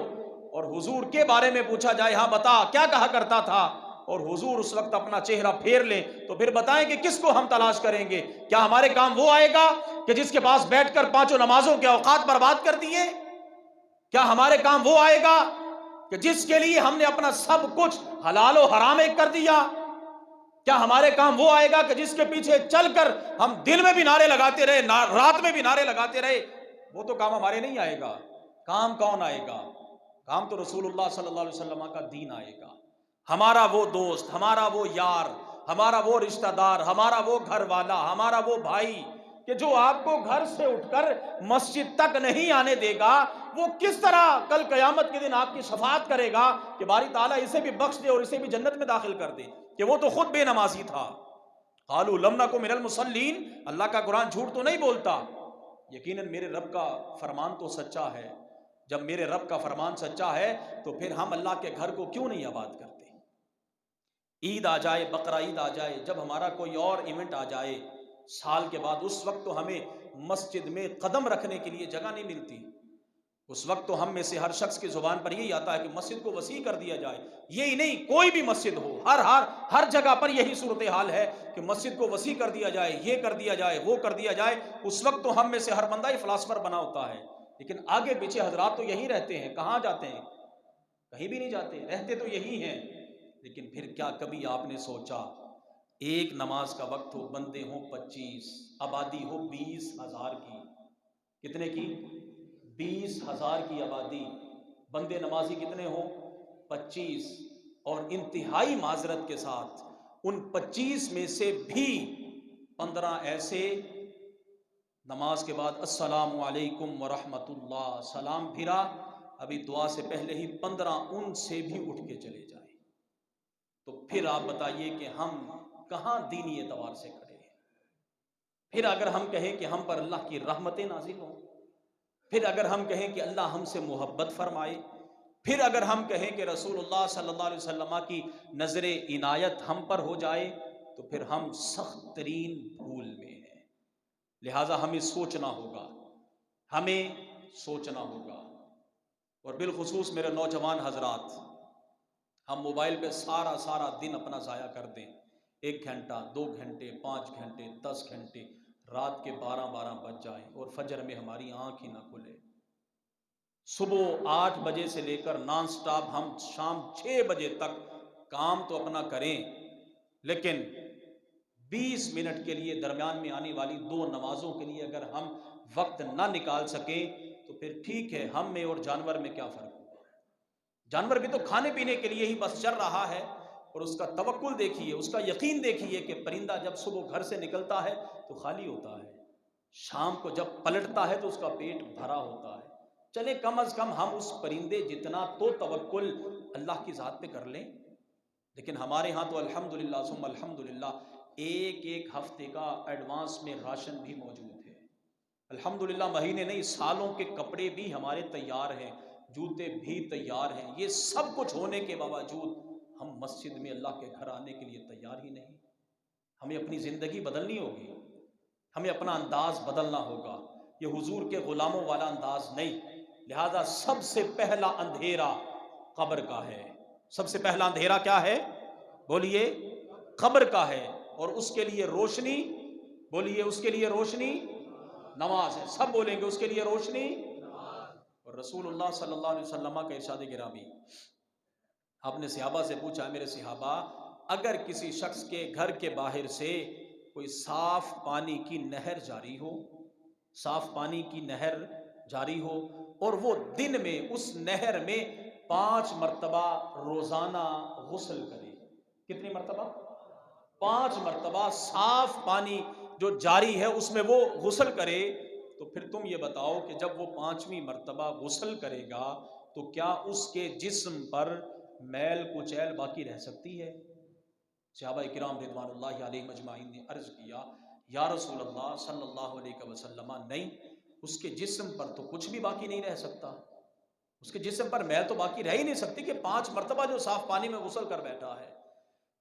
اور حضور کے بارے میں پوچھا جائے، ہاں بتا کیا کہا کرتا تھا، اور حضور اس وقت اپنا چہرہ پھیر لیں، تو پھر بتائیں کہ کس کو ہم تلاش کریں گے؟ کیا ہمارے کام وہ آئے گا کہ جس کے پاس بیٹھ کر 5 نمازوں کے اوقات برباد کر دیے؟ کیا ہمارے کام وہ آئے گا کہ جس کے لیے ہم نے اپنا سب کچھ حلال و حرام ایک کر دیا؟ کیا ہمارے کام وہ آئے گا کہ جس کے پیچھے چل کر ہم دن میں بھی نعرے لگاتے رہے، رات میں بھی نعرے لگاتے رہے؟ وہ تو کام ہمارے نہیں آئے گا۔ کام کون آئے گا؟ کام تو رسول اللہ صلی اللہ علیہ وسلم کا دین آئے گا، ہمارا وہ دوست، ہمارا وہ یار، ہمارا وہ رشتہ دار، ہمارا وہ گھر والا، ہمارا وہ بھائی کہ جو آپ کو گھر سے اٹھ کر مسجد تک نہیں آنے دے گا، وہ کس طرح کل قیامت کے دن آپ کی شفاعت کرے گا کہ باری تعالیٰ اسے بھی بخش دے اور اسے بھی جنت میں داخل کر دے، کہ وہ تو خود بے نمازی تھا۔ قالوا لم نکن من المصلین، اللہ کا قرآن جھوٹ تو نہیں بولتا، یقیناً میرے رب کا فرمان تو سچا ہے۔ جب میرے رب کا فرمان سچا ہے تو پھر ہم اللہ کے گھر کو کیوں نہیں آباد کرتے؟ عید آ جائے، بقرہ عید آ جائے، جب ہمارا کوئی اور ایونٹ آ جائے سال کے بعد، اس وقت تو ہمیں مسجد میں قدم رکھنے کے لیے جگہ نہیں ملتی، اس وقت تو ہم میں سے ہر شخص کی زبان پر یہی آتا ہے کہ مسجد کو وسیع کر دیا جائے۔ یہی نہیں، کوئی بھی مسجد ہو، ہر جگہ پر یہی صورتحال ہے کہ مسجد کو وسیع کر دیا جائے، یہ کر دیا جائے، وہ کر دیا جائے۔ اس وقت تو ہم میں سے ہر بندہ ہی فلاسفر بنا ہوتا ہے، لیکن آگے پیچھے حضرات تو یہی رہتے ہیں۔ کہاں جاتے ہیں؟ کہیں بھی نہیں جاتے، رہتے تو یہی ہیں۔ لیکن پھر کیا کبھی آپ نے سوچا ایک نماز کا وقت ہو، بندے ہوں 25، آبادی ہو 20,000 کی، کتنے کی؟ 20,000 کی آبادی، بندے نمازی کتنے ہوں؟ 25، اور انتہائی معذرت کے ساتھ ان 25 میں سے بھی 15 ایسے نماز کے بعد السلام علیکم ورحمۃ اللہ، سلام پھرا، ابھی دعا سے پہلے ہی 15 ان سے بھی اٹھ کے چلے جائیں، تو پھر آپ بتائیے کہ ہم کہاں دینی اعتبار سے کھڑے ہیں؟ پھر اگر ہم کہیں کہ ہم پر اللہ کی رحمتیں نازل ہوں، پھر اگر ہم کہیں کہ اللہ ہم سے محبت فرمائے، پھر اگر ہم کہیں کہ رسول اللہ صلی اللہ علیہ وسلم کی نظر عنایت ہم پر ہو جائے، تو پھر ہم سخت ترین بھول میں ہیں۔ لہٰذا ہمیں سوچنا ہوگا، اور بالخصوص میرے نوجوان حضرات، ہم موبائل پہ سارا دن اپنا ضائع کر دیں، 1 گھنٹہ، 2 گھنٹے، 5 گھنٹے، 10 گھنٹے، رات کے 12 بج جائیں اور فجر میں ہماری آنکھ ہی نہ کھلے۔ صبح 8 بجے سے لے کر نان سٹاپ ہم شام 6 بجے تک کام تو اپنا کریں، لیکن 20 منٹ کے لیے درمیان میں آنے والی 2 نمازوں کے لیے اگر ہم وقت نہ نکال سکیں تو پھر ٹھیک ہے، ہم میں اور جانور میں کیا فرق ہوگا؟ جانور بھی تو کھانے پینے کے لیے ہی بس چل رہا ہے، اور اس کا توکل دیکھیے، اس کا یقین دیکھیے کہ پرندہ جب صبح گھر سے نکلتا ہے تو خالی ہوتا ہے، شام کو جب پلٹتا ہے تو اس کا پیٹ بھرا ہوتا ہے۔ چلے کم از کم ہم اس پرندے جتنا تو توکل اللہ کی ذات پہ کر لیں۔ لیکن ہمارے ہاں تو الحمدللہ ثم الحمدللہ ایک ہفتے کا ایڈوانس میں راشن بھی موجود ہے، الحمدللہ، مہینے نہیں سالوں کے کپڑے بھی ہمارے تیار ہیں، جوتے بھی تیار ہیں۔ یہ سب کچھ ہونے کے باوجود ہم مسجد میں اللہ کے گھر آنے کے لیے تیار ہی نہیں۔ ہمیں اپنی زندگی بدلنی ہوگی، ہمیں اپنا انداز بدلنا ہوگا۔ یہ حضور کے غلاموں والا انداز نہیں. لہذا سب سے پہلا اندھیرا قبر کا ہے. سب سے پہلا اندھیرا کیا ہے؟ بولیے، قبر کا ہے. اور اس کے لیے روشنی، بولیے، اس کے لیے روشنی نماز ہے. سب بولیں گے اس کے لیے روشنی. اور رسول اللہ صلی اللہ علیہ وسلم کا ارشاد گرامی، آپ نے صحابہ سے پوچھا، میرے صحابہ، اگر کسی شخص کے گھر کے باہر سے کوئی صاف پانی کی نہر جاری ہو، صاف پانی کی نہر جاری ہو، اور وہ دن میں اس نہر میں 5 مرتبہ روزانہ غسل کرے. کتنی مرتبہ؟ 5 مرتبہ صاف پانی جو جاری ہے اس میں وہ غسل کرے. تو پھر تم یہ بتاؤ کہ جب وہ 5ویں مرتبہ غسل کرے گا تو کیا اس کے جسم پر میل کچیل باقی رہ سکتی ہے؟ صحابہ کرام رضوان اللہ علیہم اجمعین نے عرض کیا، یا رسول اللہ صلی اللہ علیہ وسلم، نہیں، اس کے جسم پر تو کچھ بھی باقی نہیں رہ سکتا. اس کے جسم پر میل تو باقی رہ ہی نہیں سکتی کہ 5 مرتبہ جو صاف پانی میں غسل کر بیٹھا ہے.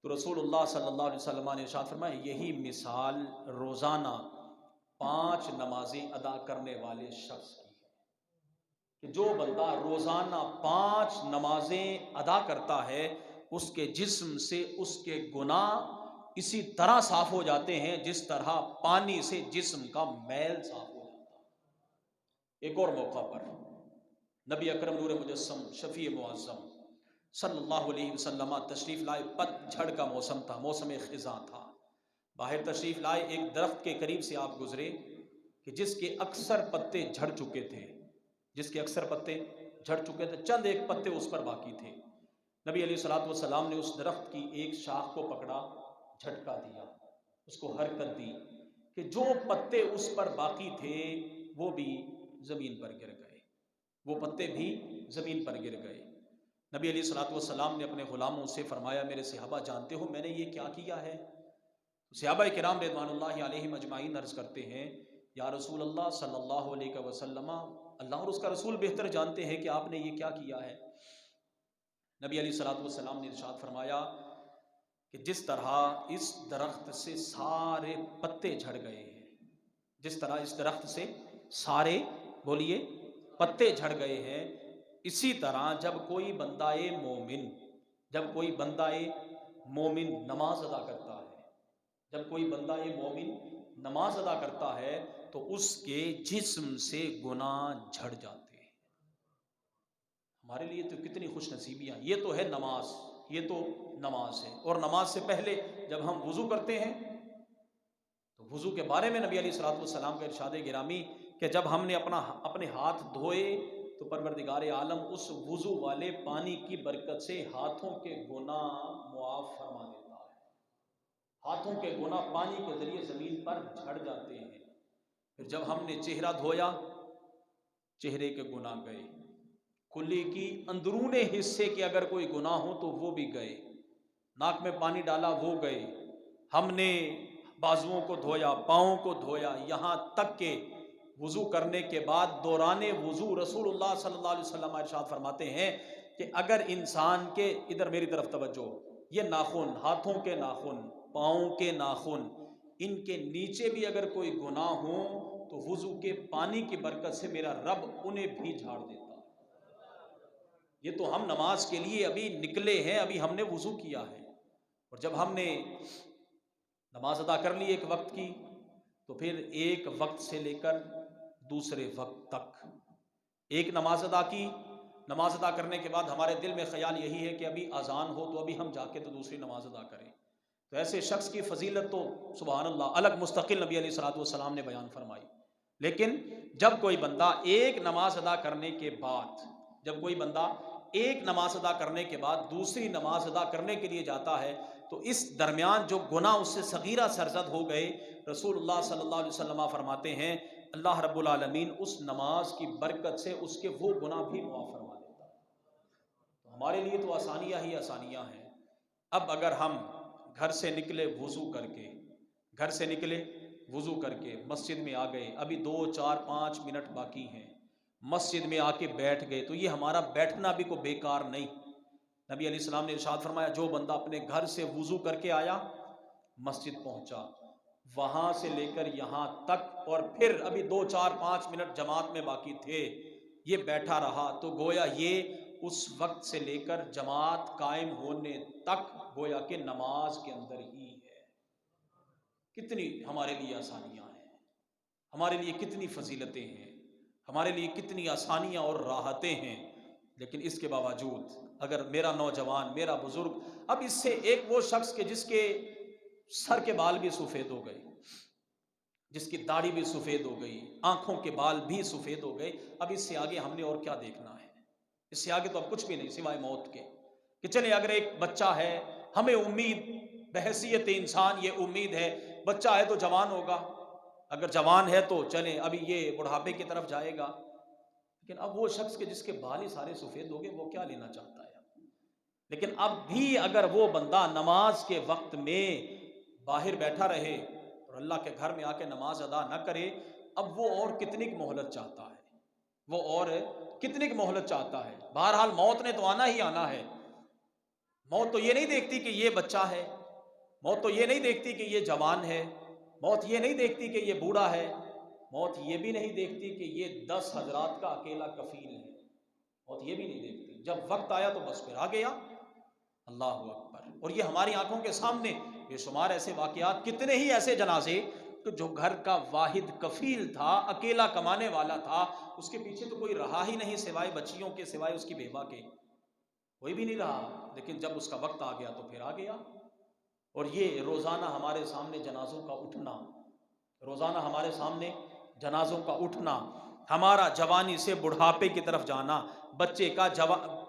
تو رسول اللہ صلی اللہ علیہ وسلم نے ارشاد فرمایا، یہی مثال روزانہ 5 نمازیں ادا کرنے والے شخص کی ہے. کہ جو بندہ روزانہ 5 نمازیں ادا کرتا ہے، اس کے جسم سے اس کے گناہ اسی طرح صاف ہو جاتے ہیں جس طرح پانی سے جسم کا میل صاف ہو جاتا ہے. ایک اور موقع پر نبی اکرم نور مجسم شفیع معظم صلی اللہ علیہ وسلم تشریف لائے. پت جھڑ کا موسم تھا، موسم خزاں تھا. باہر تشریف لائے، ایک درخت کے قریب سے آپ گزرے کہ جس کے اکثر پتے جھڑ چکے تھے، جس کے اکثر پتے جھڑ چکے تھے، چند ایک پتے اس پر باقی تھے. نبی علیہ الصلوۃ والسلام نے اس درخت کی ایک شاخ کو پکڑا، جھٹکا دیا، اس کو حرکت دی کہ جو پتے اس پر باقی تھے وہ بھی زمین پر گر گئے، وہ پتے بھی زمین پر گر گئے. نبی علیہ الصلوۃ والسلام نے اپنے غلاموں سے فرمایا، میرے صحابہ جانتے ہو میں نے یہ کیا کیا ہے؟ صحابہ کرام رضوان اللہ علیہم اجمعین عرض کرتے ہیں، یا رسول اللہ صلی اللہ علیہ وسلم، اللہ اور اس کا رسول بہتر جانتے ہیں کہ آپ نے یہ کیا کیا ہے. نبی علیہ الصلوۃ والسلام نے ارشاد فرمایا کہ جس طرح اس درخت سے سارے پتے جھڑ گئے ہیں، جس طرح اس درخت سے سارے، بولیے، پتے جھڑ گئے ہیں، اسی طرح جب کوئی بندہ مومن نماز ادا کرتا ہے، جب کوئی بندہ مومن نماز ادا کرتا ہے تو اس کے جسم سے گناہ جھڑ جاتے ہیں. ہمارے لیے تو کتنی خوش نصیبیاں. یہ تو ہے نماز، یہ تو نماز ہے. اور نماز سے پہلے جب ہم وضو کرتے ہیں تو وضو کے بارے میں نبی علیہ الصلوۃ والسلام کا ارشاد گرامی کہ جب ہم نے اپنے ہاتھ دھوئے تو پروردگار عالم اس وضو والے پانی کی برکت سے ہاتھوں کے گناہ معاف فرما دیتا ہے. ہاتھوں کے گناہ پانی کے ذریعے زمین پر جھڑ جاتے ہیں. پھر جب ہم نے چہرہ دھویا، چہرے کے گناہ گئے. کلی کی اندرون حصے کے اگر کوئی گناہ ہو تو وہ بھی گئے. ناک میں پانی ڈالا، وہ گئے. ہم نے بازوؤں کو دھویا، پاؤں کو دھویا، یہاں تک کہ وضو کرنے کے بعد دوران وضو رسول اللہ صلی اللہ علیہ وسلم ارشاد فرماتے ہیں کہ اگر انسان کے، ادھر میری طرف توجہ، یہ ناخن، ہاتھوں کے ناخن، پاؤں کے ناخن، ان کے نیچے بھی اگر کوئی گناہ ہو تو وضو کے پانی کی برکت سے میرا رب انہیں بھی جھاڑ دیتا. یہ تو ہم نماز کے لیے ابھی نکلے ہیں، ابھی ہم نے وضو کیا ہے. اور جب ہم نے نماز ادا کر لی ایک وقت کی تو پھر ایک وقت سے لے کر دوسرے وقت تک ایک نماز ادا کی. نماز ادا کرنے کے بعد ہمارے دل میں خیال یہی ہے کہ ابھی اذان ہو تو ابھی ہم جا کے تو دوسری نماز ادا کریں. تو ایسے شخص کی فضیلت تو سبحان اللہ الگ مستقل نبی علیہ الصلوۃ والسلام نے بیان فرمائی. لیکن جب کوئی بندہ ایک نماز ادا کرنے کے بعد، جب کوئی بندہ ایک نماز ادا کرنے کے بعد دوسری نماز ادا کرنے کے لیے جاتا ہے تو اس درمیان جو گناہ اس سے صغیرہ سرزد ہو گئے، رسول اللہ صلی اللہ علیہ وسلم فرماتے ہیں اللہ رب العالمین اس نماز کی برکت سے اس کے وہ گناہ بھی معاف فرما دیتا ہے. تو ہمارے لیے تو آسانیاں ہی آسانیاں ہیں. اب اگر ہم گھر سے نکلے وضو کر کے مسجد میں آ گئے، ابھی 2 4 5 منٹ باقی ہیں، مسجد میں آ کے بیٹھ گئے، تو یہ ہمارا بیٹھنا بھی کوئی بیکار نہیں. نبی علیہ السلام نے ارشاد فرمایا جو بندہ اپنے گھر سے وضو کر کے آیا، مسجد پہنچا، وہاں سے لے کر یہاں تک، اور پھر ابھی 2 4 5 منٹ جماعت میں باقی تھے، یہ بیٹھا رہا، تو گویا یہ اس وقت سے لے کر جماعت قائم ہونے تک گویا کہ نماز کے اندر ہی ہے۔ کتنی ہمارے لیے آسانیاں ہیں، ہمارے لیے کتنی فضیلتیں ہیں، ہمارے لیے کتنی آسانیاں اور راحتیں ہیں، لیکن اس کے باوجود اگر میرا نوجوان، میرا بزرگ، اب اس سے ایک وہ شخص کہ جس کے سر کے بال بھی سفید ہو گئے، جس کی داڑھی بھی سفید ہو گئی، آنکھوں کے بال بھی سفید ہو گئے، اب اس سے آگے ہم نے اور کیا دیکھنا ہے؟ اس سے آگے تو اب کچھ بھی نہیں سوائے موت کے، کہ چلے اگر ایک بچہ ہے، ہمیں امید بحیثیت انسان یہ امید ہے، بچہ ہے تو جوان ہوگا، اگر جوان ہے تو چلیں ابھی یہ بڑھاپے کی طرف جائے گا، لیکن اب وہ شخص کے جس کے بال ہی سارے سفید ہو گئے، وہ کیا لینا چاہتا ہے؟ لیکن اب بھی اگر وہ بندہ نماز کے وقت میں باہر بیٹھا رہے اور اللہ کے گھر میں آ کے نماز ادا نہ کرے، اب وہ اور کتنی مہلت چاہتا ہے، وہ اور کتنی مہلت چاہتا ہے؟ بہرحال موت نے تو آنا ہی آنا ہے۔ موت تو یہ نہیں دیکھتی کہ یہ بچہ ہے، موت تو یہ نہیں دیکھتی کہ یہ جوان ہے، موت یہ نہیں دیکھتی کہ یہ بوڑھا ہے، موت یہ بھی نہیں دیکھتی کہ یہ 10 حضرات کا اکیلا کفیل ہے، موت یہ بھی نہیں دیکھتی۔ جب وقت آیا تو بس پھر آ گیا۔ اللہ اکبر۔ اور یہ ہماری آنکھوں کے سامنے بے شمار ایسے واقعات، کتنے ہی ایسے جنازے کہ جو گھر کا واحد کفیل تھا، اکیلا کمانے والا تھا، اس کے پیچھے تو کوئی رہا ہی نہیں سوائے بچیوں کے، سوائے اس کی بیوہ کے، کوئی بھی نہیں رہا، لیکن جب اس کا وقت آ گیا تو پھر آ گیا۔ اور یہ روزانہ ہمارے سامنے جنازوں کا اٹھنا، روزانہ ہمارے سامنے جنازوں کا اٹھنا، ہمارا جوانی سے بڑھاپے کی طرف جانا، بچے کا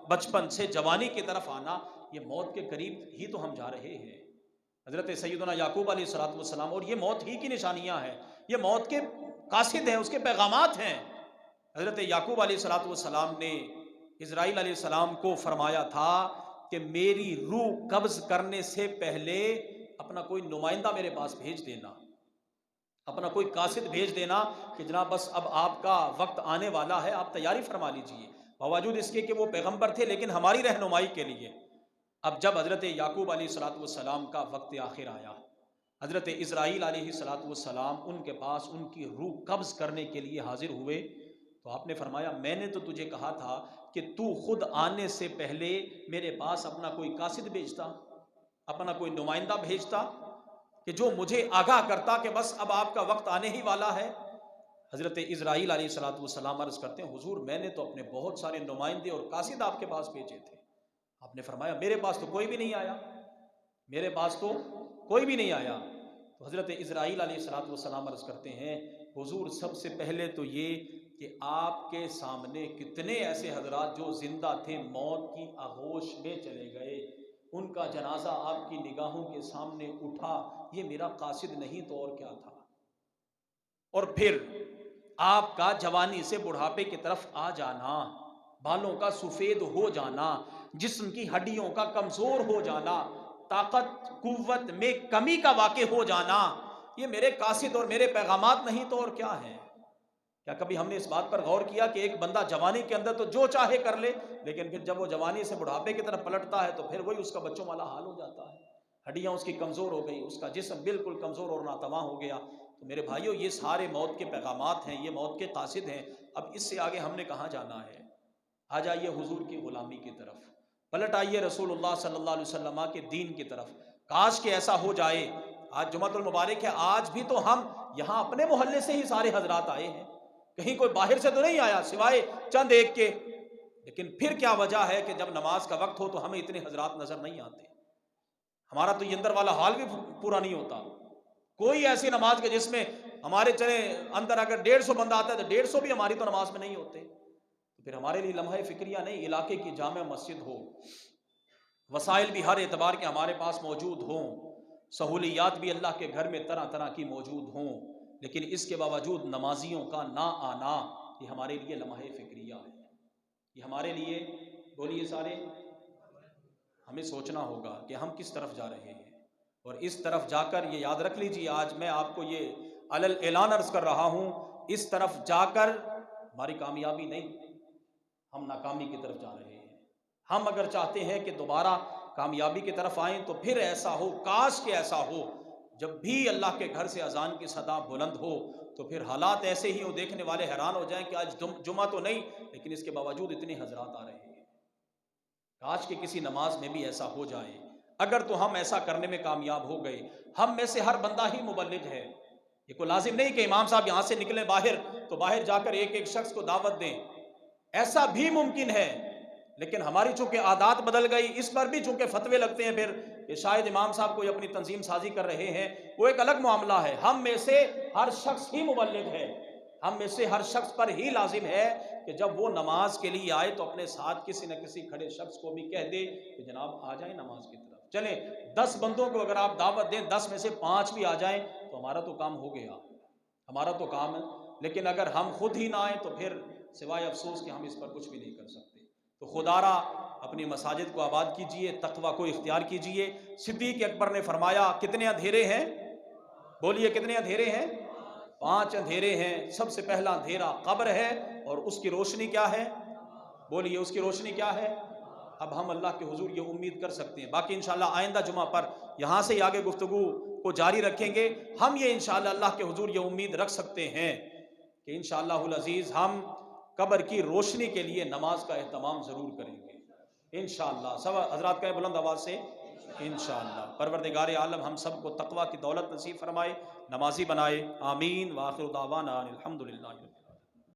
بچپن سے جوانی کی طرف آنا، یہ موت کے قریب ہی تو ہم جا رہے ہیں۔ حضرت سیدنا یعقوب علیہ السلام، اور یہ موت ہی کی نشانیاں ہیں، یہ موت کے قاصد ہیں، اس کے پیغامات ہیں۔ حضرت یعقوب علیہ السلام نے اسرائیل علیہ السلام کو فرمایا تھا کہ میری روح قبض کرنے سے پہلے اپنا کوئی نمائندہ میرے پاس بھیج دینا، اپنا کوئی قاصد بھیج دینا کہ جناب بس اب آپ کا وقت آنے والا ہے، آپ تیاری فرما لیجئے۔ باوجود اس کے کہ وہ پیغمبر تھے، لیکن ہماری رہنمائی کے لیے۔ اب جب حضرت یعقوب علیہ السلام کا وقت آخر آیا، حضرت اسرائیل علیہ السلام ان کے پاس ان کی روح قبض کرنے کے لیے حاضر ہوئے، تو آپ نے فرمایا میں نے تو تجھے کہا تھا کہ تو خود آنے سے پہلے میرے پاس اپنا کوئی قاصد بھیجتا، اپنا کوئی نمائندہ بھیجتا کہ جو مجھے آگاہ کرتا کہ بس اب آپ کا وقت آنے ہی والا ہے۔ حضرت اسرائیل علیہ السلام عرض کرتے ہیں حضور میں نے تو اپنے بہت سارے نمائندے اور قاصد آپ کے پاس بھیجے تھے۔ آپ نے فرمایا میرے پاس تو کوئی بھی نہیں آیا، میرے پاس تو کوئی بھی نہیں آیا۔ تو حضرت اسرائیل علیہ السلام عرض کرتے ہیں حضور سب سے پہلے تو یہ کہ آپ کے سامنے کتنے ایسے حضرات جو زندہ تھے موت کی آغوش میں چلے گئے، ان کا جنازہ آپ کی نگاہوں کے سامنے اٹھا، یہ میرا قاصد نہیں تو اور کیا تھا؟ اور پھر آپ کا جوانی سے بڑھاپے کی طرف آ جانا، بالوں کا سفید ہو جانا، جسم کی ہڈیوں کا کمزور ہو جانا، طاقت قوت میں کمی کا واقع ہو جانا، یہ میرے قاصد اور میرے پیغامات نہیں تو اور کیا ہے؟ کیا کبھی ہم نے اس بات پر غور کیا کہ ایک بندہ جوانی کے اندر تو جو چاہے کر لے، لیکن پھر جب وہ جوانی سے بڑھاپے کی طرف پلٹتا ہے تو پھر وہی اس کا بچوں والا حال ہو جاتا ہے، ہڈیاں اس کی کمزور ہو گئی، اس کا جسم بالکل کمزور اور ناتواں ہو گیا۔ تو میرے بھائیوں یہ سارے موت کے پیغامات ہیں، یہ موت کے قاصد ہیں۔ اب اس سے آگے ہم نے کہاں جانا ہے؟ آ جائیے حضور کی غلامی کی طرف، پلٹ آئیے رسول اللہ صلی اللہ علیہ وسلم کے دین کی طرف۔ کاش کہ ایسا ہو جائے، آج جمعۃ المبارک ہے، آج بھی تو ہم یہاں اپنے محلے سے ہی سارے حضرات آئے ہیں، کہیں کوئی باہر سے تو نہیں آیا سوائے چند ایک کے، لیکن پھر کیا وجہ ہے کہ جب نماز کا وقت ہو تو ہمیں اتنے حضرات نظر نہیں آتے؟ ہمارا تو یہ اندر والا حال بھی پورا نہیں ہوتا۔ کوئی ایسی نماز کے جس میں ہمارے چلے اندر اگر 150 بندہ آتا ہے تو 150 بھی ہماری تو نماز میں نہیں ہوتے، تو پھر ہمارے لیے لمحہ فکریہ نہیں، علاقے کی جامع مسجد ہو، وسائل بھی ہر اعتبار کے ہمارے پاس موجود ہوں، سہولیات بھی اللہ کے گھر میں طرح طرح کی موجود ہوں، لیکن اس کے باوجود نمازیوں کا نہ آنا یہ ہمارے لیے لمحہ فکریہ ہے۔ یہ ہمارے لیے، بولیے سارے، ہمیں سوچنا ہوگا کہ ہم کس طرف جا رہے ہیں، اور اس طرف جا کر یہ یاد رکھ لیجیے، آج میں آپ کو یہ علل اعلان عرض کر رہا ہوں، اس طرف جا کر ہماری کامیابی نہیں، ہم ناکامی کی طرف جا رہے ہیں۔ ہم اگر چاہتے ہیں کہ دوبارہ کامیابی کی طرف آئیں تو پھر ایسا ہو، کاش کہ ایسا ہو جب بھی اللہ کے گھر سے اذان کی صدا بلند ہو تو پھر حالات ایسے ہی ہو، دیکھنے والے حیران ہو جائیں کہ آج جمعہ تو نہیں لیکن اس کے باوجود اتنے حضرات آ رہے ہیں۔ کاش کہ کسی نماز میں بھی ایسا ہو جائے۔ اگر تو ہم ایسا کرنے میں کامیاب ہو گئے، ہم میں سے ہر بندہ ہی مبلغ ہے۔ یہ کوئی لازم نہیں کہ امام صاحب یہاں سے نکلیں باہر تو باہر جا کر ایک ایک شخص کو دعوت دیں، ایسا بھی ممکن ہے، لیکن ہماری چونکہ عادات بدل گئی، اس پر بھی چونکہ فتوے لگتے ہیں پھر کہ شاید امام صاحب کوئی اپنی تنظیم سازی کر رہے ہیں، وہ ایک الگ معاملہ ہے۔ ہم میں سے ہر شخص ہی مبلغ ہے، ہم میں سے ہر شخص پر ہی لازم ہے کہ جب وہ نماز کے لیے آئے تو اپنے ساتھ کسی نہ کسی کھڑے شخص کو بھی کہہ دے کہ جناب آ جائیں نماز کی طرف۔ چلیں 10 بندوں کو اگر آپ دعوت دیں، 10 میں سے 5 بھی آ جائیں تو ہمارا تو کام ہو گیا، ہمارا تو کام ہے۔ لیکن اگر ہم خود ہی نہ آئیں تو پھر سوائے افسوس کہ ہم اس پر کچھ بھی نہیں کر سکتے۔ تو خدا را اپنی مساجد کو آباد کیجئے، تقوی کو اختیار کیجئے۔ صدیق اکبر نے فرمایا کتنے اندھیرے ہیں؟ بولیے کتنے اندھیرے ہیں؟ 5 اندھیرے ہیں۔ سب سے پہلا اندھیرا قبر ہے، اور اس کی روشنی کیا ہے؟ بولیے اس کی روشنی کیا ہے؟ اب ہم اللہ کے حضور یہ امید کر سکتے ہیں۔ باقی انشاءاللہ آئندہ جمعہ پر یہاں سے آگے گفتگو کو جاری رکھیں گے۔ ہم یہ انشاءاللہ اللہ کے حضور یہ امید رکھ سکتے ہیں کہ انشاءاللہ العزیز ہم قبر کی روشنی کے لیے نماز کا اہتمام ضرور کریں گے انشاءاللہ۔ سب حضرات کہیں بلند آواز سے انشاءاللہ۔ پروردگار عالم ہم سب کو تقوی کی دولت نصیب فرمائے، نمازی بنائے، آمین۔ وآخر دعوانا الحمدللہ۔